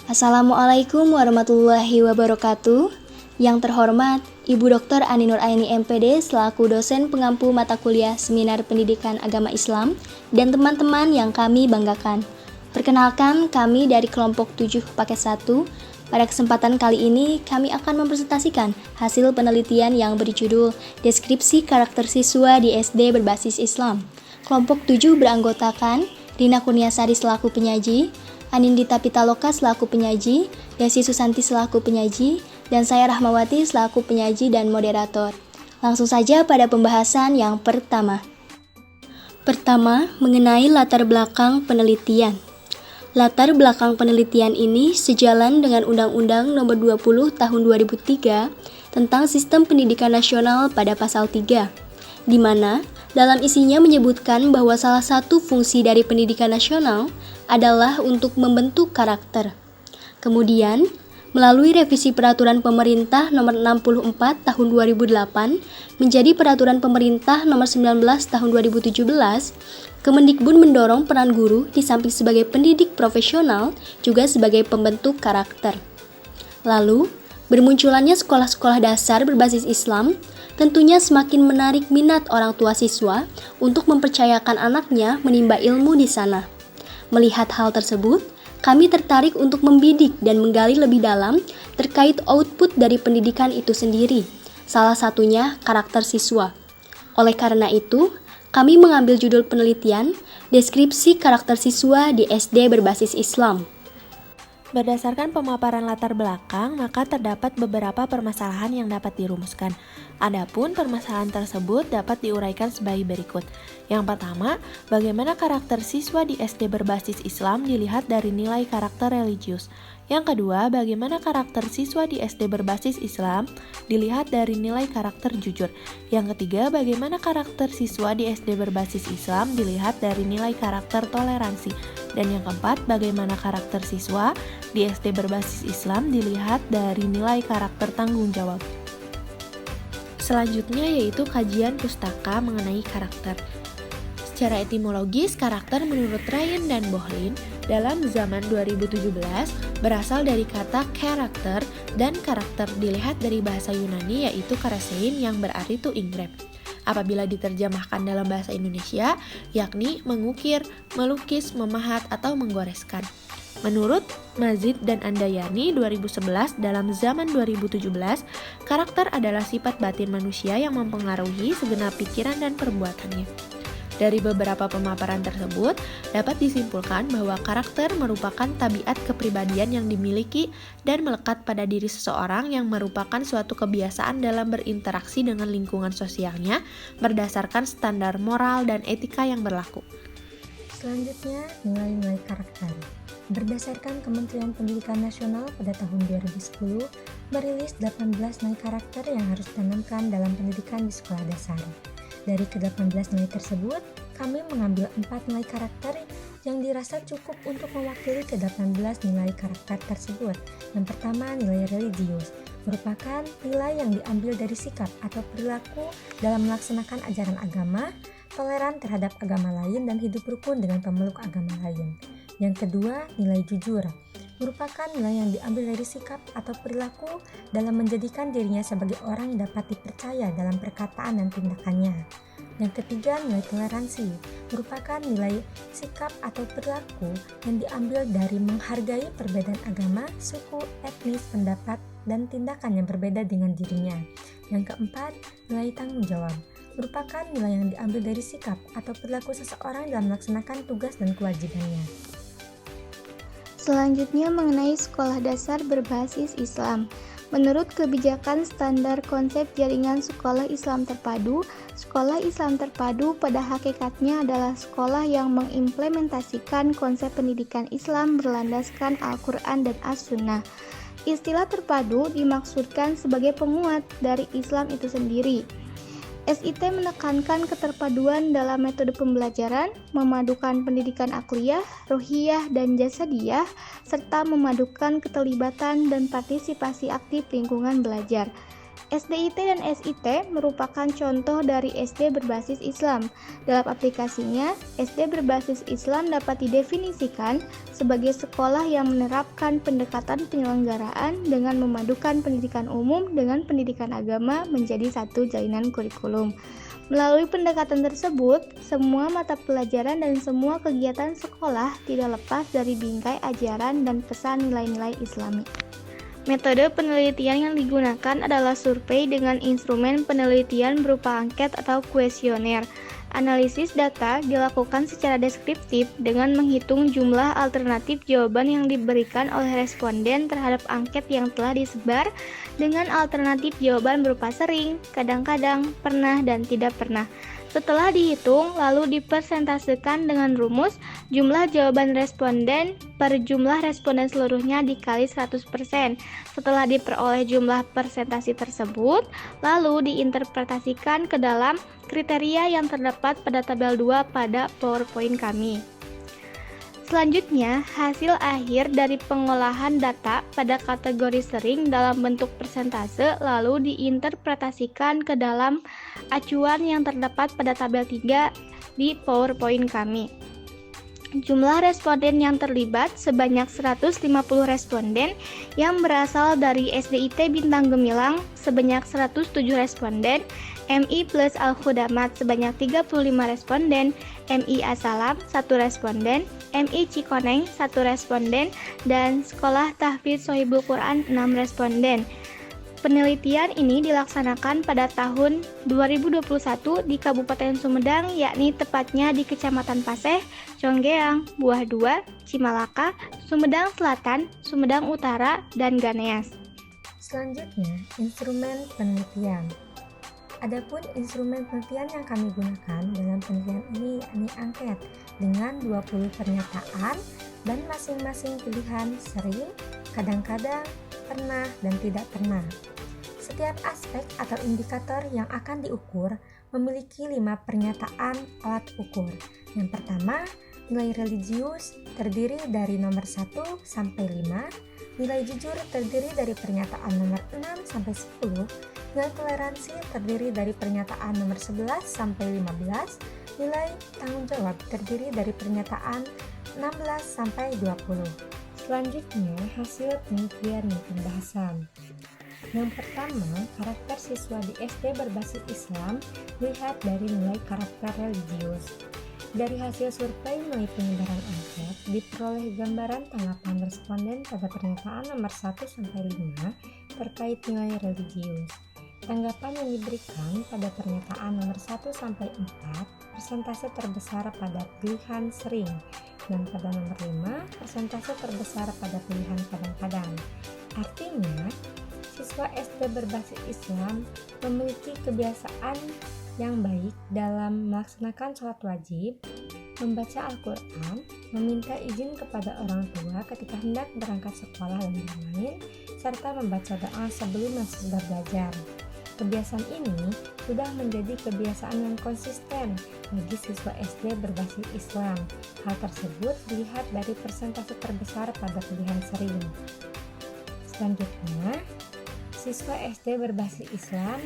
Assalamualaikum warahmatullahi wabarakatuh. Yang terhormat, Ibu Dr. Ani Nur Aini MPD selaku dosen pengampu mata kuliah Seminar Pendidikan Agama Islam dan teman-teman yang kami banggakan. Perkenalkan, kami dari kelompok 7 paket 1. Pada kesempatan kali ini, kami akan mempresentasikan hasil penelitian yang berjudul Deskripsi Karakter Siswa di SD Berbasis Islam. Kelompok 7 beranggotakan Rina Kurniasari selaku penyaji, Anindita Pitaloka selaku penyaji, Desi Susanti selaku penyaji, dan saya Rahmawati selaku penyaji dan moderator. Langsung saja pada pembahasan yang pertama. Pertama, mengenai latar belakang penelitian. Latar belakang penelitian ini sejalan dengan Undang-Undang Nomor 20 Tahun 2003 tentang Sistem Pendidikan Nasional pada pasal 3, di mana dalam isinya menyebutkan bahwa salah satu fungsi dari pendidikan nasional adalah untuk membentuk karakter. Kemudian, melalui revisi Peraturan Pemerintah Nomor 64 Tahun 2008 menjadi Peraturan Pemerintah Nomor 19 Tahun 2017, Kemendikbud mendorong peran guru di samping sebagai pendidik profesional juga sebagai pembentuk karakter. Lalu, bermunculannya sekolah-sekolah dasar berbasis Islam tentunya semakin menarik minat orang tua siswa untuk mempercayakan anaknya menimba ilmu di sana. Melihat hal tersebut, kami tertarik untuk membidik dan menggali lebih dalam terkait output dari pendidikan itu sendiri, salah satunya karakter siswa. Oleh karena itu, kami mengambil judul penelitian Deskripsi Karakter Siswa di SD Berbasis Islam. Berdasarkan pemaparan latar belakang, maka terdapat beberapa permasalahan yang dapat dirumuskan. Adapun permasalahan tersebut dapat diuraikan sebagai berikut. Yang pertama, bagaimana karakter siswa di SD berbasis Islam dilihat dari nilai karakter religius. Yang kedua, bagaimana karakter siswa di SD berbasis Islam dilihat dari nilai karakter jujur. Yang ketiga, bagaimana karakter siswa di SD berbasis Islam dilihat dari nilai karakter toleransi. Dan yang keempat, bagaimana karakter siswa di SD berbasis Islam dilihat dari nilai karakter tanggung jawab. Selanjutnya yaitu kajian pustaka mengenai karakter. Secara etimologis, karakter menurut Ryan dan Bohlin dalam zaman 2017 berasal dari kata karakter, dan karakter dilihat dari bahasa Yunani yaitu karasein yang berarti to engrave. Apabila diterjemahkan dalam bahasa Indonesia, yakni mengukir, melukis, memahat, atau menggoreskan. Menurut Mazid dan Andayani 2011, dalam zaman 2017, karakter adalah sifat batin manusia yang mempengaruhi segenap pikiran dan perbuatannya. Dari beberapa pemaparan tersebut, dapat disimpulkan bahwa karakter merupakan tabiat kepribadian yang dimiliki dan melekat pada diri seseorang yang merupakan suatu kebiasaan dalam berinteraksi dengan lingkungan sosialnya berdasarkan standar moral dan etika yang berlaku. Selanjutnya, nilai-nilai karakter. Berdasarkan Kementerian Pendidikan Nasional pada tahun 2010, merilis 18 nilai karakter yang harus ditanamkan dalam pendidikan di sekolah dasar. Dari ke-18 nilai tersebut, kami mengambil 4 nilai karakter yang dirasa cukup untuk mewakili ke-18 nilai karakter tersebut. Yang pertama, nilai religius, merupakan nilai yang diambil dari sikap atau perilaku dalam melaksanakan ajaran agama, toleran terhadap agama lain, dan hidup rukun dengan pemeluk agama lain. Yang kedua, nilai jujur, merupakan nilai yang diambil dari sikap atau perilaku dalam menjadikan dirinya sebagai orang yang dapat dipercaya dalam perkataan dan tindakannya. Yang ketiga, nilai toleransi, merupakan nilai sikap atau perilaku yang diambil dari menghargai perbedaan agama, suku, etnis, pendapat, dan tindakan yang berbeda dengan dirinya. Yang keempat, nilai tanggung jawab, merupakan nilai yang diambil dari sikap atau perilaku seseorang dalam melaksanakan tugas dan kewajibannya. Selanjutnya mengenai sekolah dasar berbasis Islam. Menurut kebijakan standar konsep jaringan sekolah Islam terpadu, sekolah Islam terpadu pada hakikatnya adalah sekolah yang mengimplementasikan konsep pendidikan Islam berlandaskan Al-Quran dan As-Sunnah. Istilah terpadu dimaksudkan sebagai penguat dari Islam itu sendiri. SIT menekankan keterpaduan dalam metode pembelajaran, memadukan pendidikan akliyah, ruhiyah, dan jasadiyah, serta memadukan keterlibatan dan partisipasi aktif lingkungan belajar. SDIT dan SIT merupakan contoh dari SD berbasis Islam. Dalam aplikasinya, SD berbasis Islam dapat didefinisikan sebagai sekolah yang menerapkan pendekatan penyelenggaraan dengan memadukan pendidikan umum dengan pendidikan agama menjadi satu jalinan kurikulum. Melalui pendekatan tersebut, semua mata pelajaran dan semua kegiatan sekolah tidak lepas dari bingkai ajaran dan pesan nilai-nilai Islami. Metode penelitian yang digunakan adalah survei dengan instrumen penelitian berupa angket atau kuesioner. Analisis data dilakukan secara deskriptif dengan menghitung jumlah alternatif jawaban yang diberikan oleh responden terhadap angket yang telah disebar dengan alternatif jawaban berupa sering, kadang-kadang, pernah, dan tidak pernah. Setelah dihitung, lalu dipersentasekan dengan rumus jumlah jawaban responden per jumlah responden seluruhnya dikali 100%. Setelah diperoleh jumlah persentase tersebut, lalu diinterpretasikan ke dalam kriteria yang terdapat pada tabel 2 pada PowerPoint kami. Selanjutnya, hasil akhir dari pengolahan data pada kategori sering dalam bentuk persentase lalu diinterpretasikan ke dalam acuan yang terdapat pada tabel 3 di PowerPoint kami. Jumlah responden yang terlibat sebanyak 150 responden yang berasal dari SDIT Bintang Gemilang sebanyak 107 responden, MI plus Al-Khudamat sebanyak 35 responden, MI Asalam 1 responden, MI Cikoneng 1 responden, dan Sekolah Tahfidz Sohibul Quran 6 responden. Penelitian ini dilaksanakan pada tahun 2021 di Kabupaten Sumedang, yakni tepatnya di Kecamatan Paseh, Conggeang, Buah 2, Cimalaka, Sumedang Selatan, Sumedang Utara, dan Ganeas. Selanjutnya, instrumen penelitian. Adapun instrumen penelitian yang kami gunakan dalam penelitian ini yakni angket dengan 20 pernyataan dan masing-masing pilihan sering, kadang-kadang, pernah, dan tidak pernah. Setiap aspek atau indikator yang akan diukur memiliki 5 pernyataan alat ukur. Yang pertama, nilai religius terdiri dari nomor 1 sampai 5, nilai jujur terdiri dari pernyataan nomor 6 sampai 10, nilai toleransi terdiri dari pernyataan nomor 11 sampai 15, nilai tanggung jawab terdiri dari pernyataan 16 sampai 20. Selanjutnya, hasil penelitian dan pembahasan. Yang pertama, karakter siswa di SD berbasis Islam dilihat dari nilai karakter religius. Dari hasil survei nilai penyebaran angket, diperoleh gambaran tanggapan responden pada pernyataan nomor 1 sampai 5 terkait nilai religius. Tanggapan yang diberikan pada pernyataan nomor 1 sampai 4 persentase terbesar pada pilihan sering, dan pada nomor 5 persentase terbesar pada pilihan kadang-kadang. Artinya, siswa SD berbasis Islam memiliki kebiasaan yang baik dalam melaksanakan sholat wajib, membaca Al-Quran, meminta izin kepada orang tua ketika hendak berangkat sekolah dan lain-lain, serta membaca doa sebelum dan sesudah belajar. Kebiasaan ini sudah menjadi kebiasaan yang konsisten bagi siswa SD berbasis Islam. Hal tersebut dilihat dari persentase terbesar pada pilihan sering. Selanjutnya, siswa SD berbasis Islam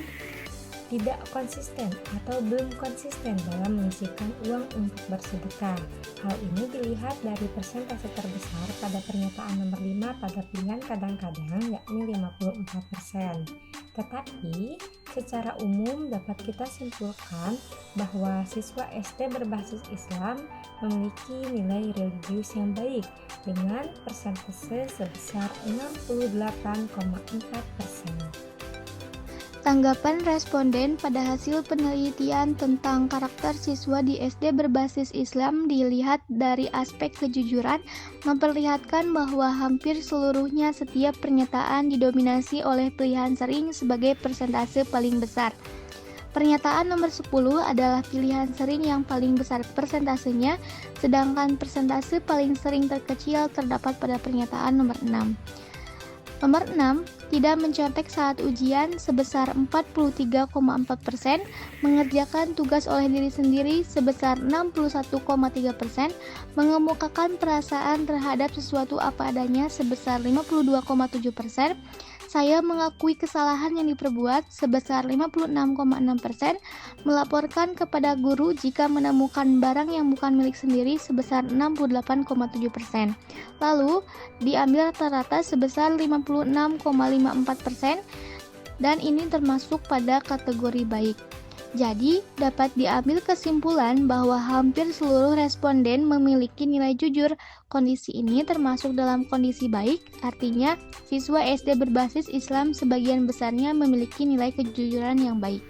tidak konsisten atau belum konsisten dalam menyisihkan uang untuk bersedekah. Hal ini dilihat dari persentase terbesar pada pernyataan nomor 5 pada pilihan kadang-kadang, yakni 54%. Tetapi, secara umum dapat kita simpulkan bahwa siswa SD berbasis Islam memiliki nilai religius yang baik dengan persentase sebesar 68,4%. Tanggapan responden pada hasil penelitian tentang karakter siswa di SD berbasis Islam dilihat dari aspek kejujuran, memperlihatkan bahwa hampir seluruhnya setiap pernyataan didominasi oleh pilihan sering sebagai persentase paling besar. Pernyataan nomor 10 adalah pilihan sering yang paling besar persentasenya, sedangkan persentase paling sering terkecil terdapat pada pernyataan nomor 6. Nomor 6, tidak mencontek saat ujian sebesar 43,4%, mengerjakan tugas oleh diri sendiri sebesar 61,3%, mengemukakan perasaan terhadap sesuatu apa adanya sebesar 52,7%, Saya mengakui kesalahan yang diperbuat sebesar 56,6%, melaporkan kepada guru jika menemukan barang yang bukan milik sendiri sebesar 68,7%. Lalu, diambil rata-rata sebesar 56,54%, dan ini termasuk pada kategori baik. Jadi, dapat diambil kesimpulan bahwa hampir seluruh responden memiliki nilai jujur. Kondisi ini termasuk dalam kondisi baik, artinya siswa SD berbasis Islam sebagian besarnya memiliki nilai kejujuran yang baik.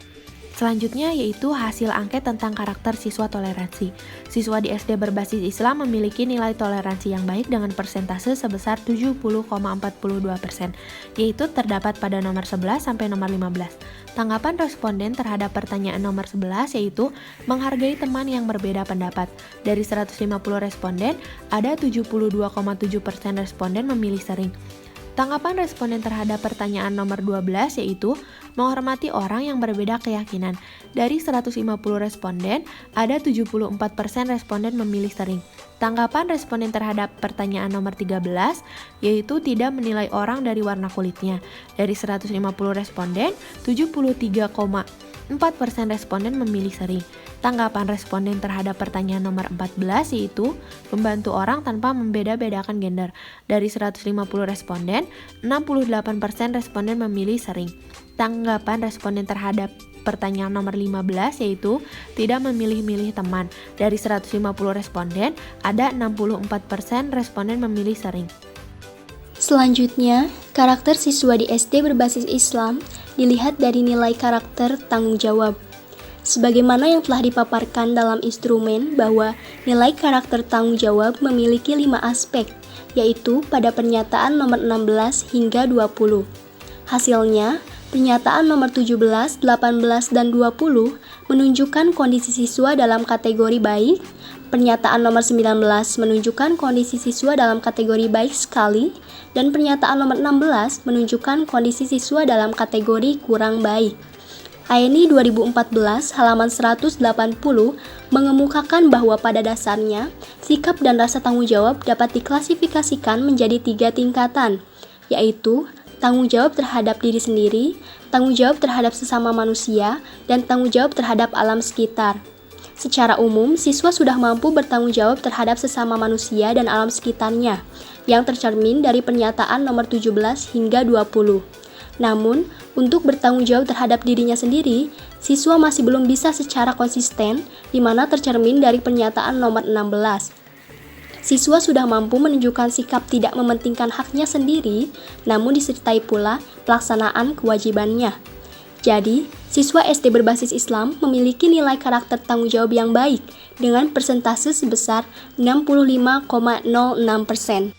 Selanjutnya yaitu hasil angket tentang karakter siswa toleransi. Siswa di SD berbasis Islam memiliki nilai toleransi yang baik dengan persentase sebesar 70,42%, yaitu terdapat pada nomor 11 sampai nomor 15. Tanggapan responden terhadap pertanyaan nomor 11 yaitu menghargai teman yang berbeda pendapat. Dari 150 responden, ada 72,7% responden memilih sering. Tanggapan responden terhadap pertanyaan nomor 12 yaitu menghormati orang yang berbeda keyakinan. Dari 150 responden, ada 74% responden memilih sering. Tanggapan responden terhadap pertanyaan nomor 13 yaitu tidak menilai orang dari warna kulitnya. Dari 150 responden, 73,4% responden memilih sering. Tanggapan responden terhadap pertanyaan nomor 14 yaitu membantu orang tanpa membeda-bedakan gender. Dari 150 responden, 68% responden memilih sering. Tanggapan responden terhadap pertanyaan nomor 15 yaitu tidak memilih-milih teman. Dari 150 responden, ada 64% responden memilih sering. Selanjutnya, karakter siswa di SD berbasis Islam dilihat dari nilai karakter tanggung jawab. Sebagaimana yang telah dipaparkan dalam instrumen bahwa nilai karakter tanggung jawab memiliki 5 aspek, yaitu pada pernyataan nomor 16 hingga 20. Hasilnya, pernyataan nomor 17, 18, dan 20 menunjukkan kondisi siswa dalam kategori baik, pernyataan nomor 19 menunjukkan kondisi siswa dalam kategori baik sekali, dan pernyataan nomor 16 menunjukkan kondisi siswa dalam kategori kurang baik. AENI 2014 halaman 180 mengemukakan bahwa pada dasarnya, sikap dan rasa tanggung jawab dapat diklasifikasikan menjadi 3 tingkatan, yaitu tanggung jawab terhadap diri sendiri, tanggung jawab terhadap sesama manusia, dan tanggung jawab terhadap alam sekitar. Secara umum, siswa sudah mampu bertanggung jawab terhadap sesama manusia dan alam sekitarnya, yang tercermin dari pernyataan nomor 17 hingga 20. Namun, untuk bertanggung jawab terhadap dirinya sendiri, siswa masih belum bisa secara konsisten, di mana tercermin dari pernyataan nomor 16. Siswa sudah mampu menunjukkan sikap tidak mementingkan haknya sendiri, namun disertai pula pelaksanaan kewajibannya. Jadi, siswa SD berbasis Islam memiliki nilai karakter tanggung jawab yang baik dengan persentase sebesar 65,06%.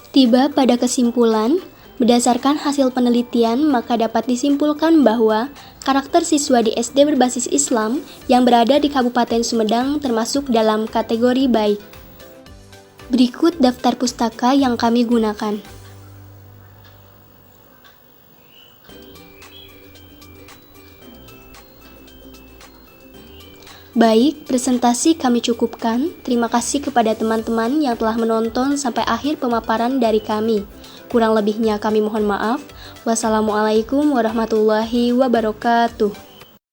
Tiba pada kesimpulan, berdasarkan hasil penelitian, maka dapat disimpulkan bahwa karakter siswa di SD berbasis Islam yang berada di Kabupaten Sumedang termasuk dalam kategori baik. Berikut daftar pustaka yang kami gunakan. Baik, presentasi kami cukupkan. Terima kasih kepada teman-teman yang telah menonton sampai akhir pemaparan dari kami. Kurang lebihnya kami mohon maaf. Wassalamualaikum warahmatullahi wabarakatuh.